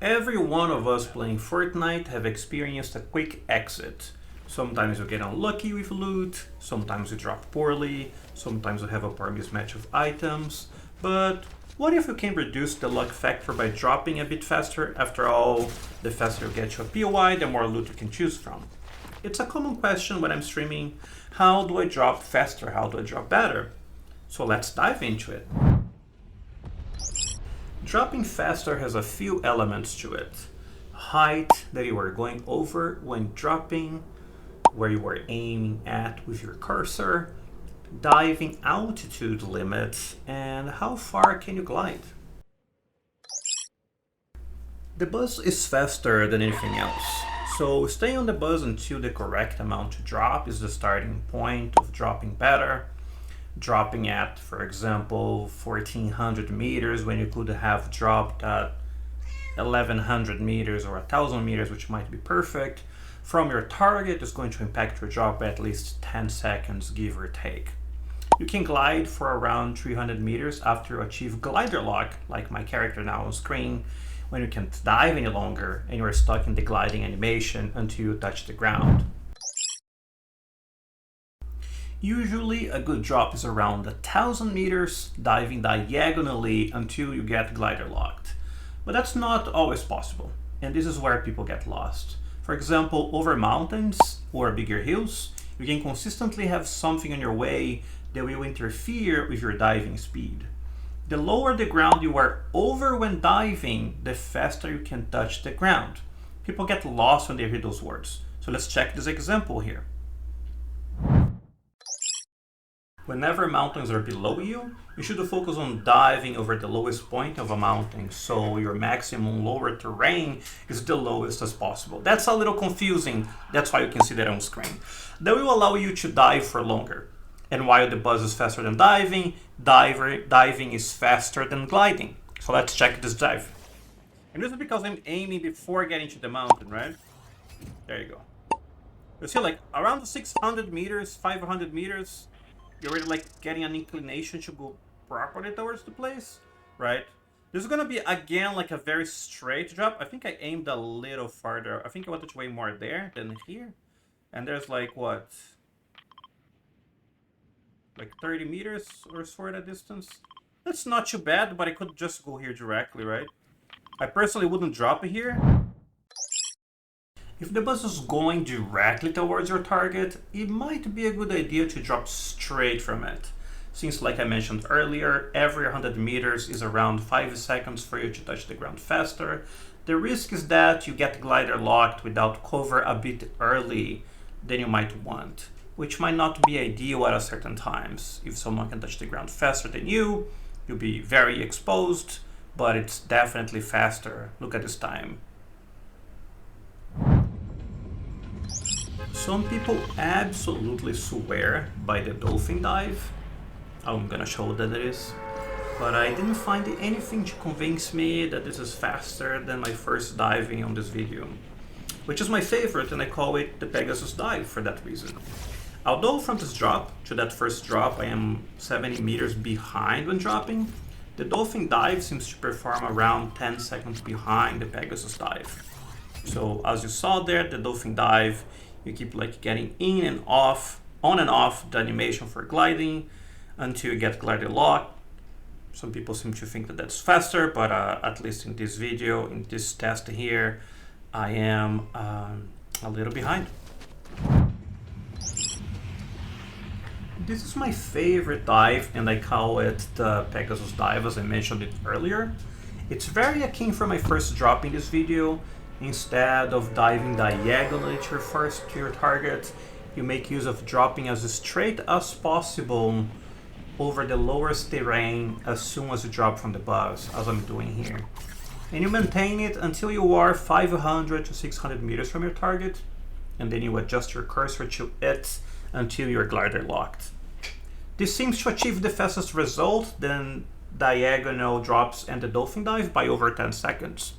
Every one of us playing Fortnite have experienced a quick exit. Sometimes you get unlucky with loot, sometimes you drop poorly, sometimes you have a poor mismatch of items, but what if you can reduce the luck factor by dropping a bit faster? After all, the faster you get to a POI, the more loot you can choose from. It's a common question when I'm streaming, how do I drop faster, how do I drop better? So let's dive into it. Dropping faster has a few elements to it. Height that you are going over when dropping, where you are aiming at with your cursor, diving altitude limits, and how far can you glide. The buzz is faster than anything else, so stay on the buzz until the correct amount to drop is the starting point of dropping better. Dropping at, for example, 1400 meters when you could have dropped at 1100 meters or 1000 meters, which might be perfect, from your target is going to impact your drop by at least 10 seconds, give or take. You can glide for around 300 meters after you achieve glider lock, like my character now on screen, when you can't dive any longer and you are stuck in the gliding animation until you touch the ground. Usually a good drop is around 1000 meters, diving diagonally until you get glider locked. But that's not always possible, and this is where people get lost. For example, over mountains or bigger hills, you can consistently have something on your way that will interfere with your diving speed. The lower the ground you are over when diving, the faster you can touch the ground. People get lost when they hear those words. So let's check this example here. Whenever mountains are below you, you should focus on diving over the lowest point of a mountain, so your maximum lower terrain is the lowest as possible. That's a little confusing, that's why you can see that on screen. That will allow you to dive for longer. And while the buzz is faster than diving, diving is faster than gliding. So let's check this dive. And this is because I'm aiming before getting to the mountain, right? There you go. You see, like around 600 meters, 500 meters, you're already like getting an inclination to go properly towards the place, right? This is gonna be again like a very straight drop. I think I aimed a little farther. I think I wanted to aim more there than here. And there's like what? Like 30 meters or so at a distance. That's not too bad, but I could just go here directly, right? I personally wouldn't drop it here. If the bus is going directly towards your target, it might be a good idea to drop straight from it. Since, like I mentioned earlier, every 100 meters is around 5 seconds for you to touch the ground faster. The risk is that you get glider locked without cover a bit early than you might want, which might not be ideal at a certain times. If someone can touch the ground faster than you, you'll be very exposed, but it's definitely faster. Look at this time. Some people absolutely swear by the Dolphin Dive. I'm gonna show that it is. But I didn't find anything to convince me that this is faster than my first diving on this video, which is my favorite, and I call it the Pegasus Dive for that reason. Although from this drop to that first drop I am 70 meters behind when dropping, the Dolphin Dive seems to perform around 10 seconds behind the Pegasus Dive. So as you saw there, the Dolphin Dive, you keep like getting in and off, on and off the animation for gliding until you get glider lock. Some people seem to think that that's faster, but at least in this video, in this test here, I am a little behind. This is my favorite dive, and I call it the Pegasus Dive, as I mentioned it earlier. It's very akin for my first drop in this video. Instead of diving diagonally to your target, you make use of dropping as straight as possible over the lowest terrain as soon as you drop from the bus, as I'm doing here. And you maintain it until you are 500 to 600 meters from your target, and then you adjust your cursor to it until you're glider locked. This seems to achieve the fastest result than diagonal drops and the Dolphin Dive by over 10 seconds.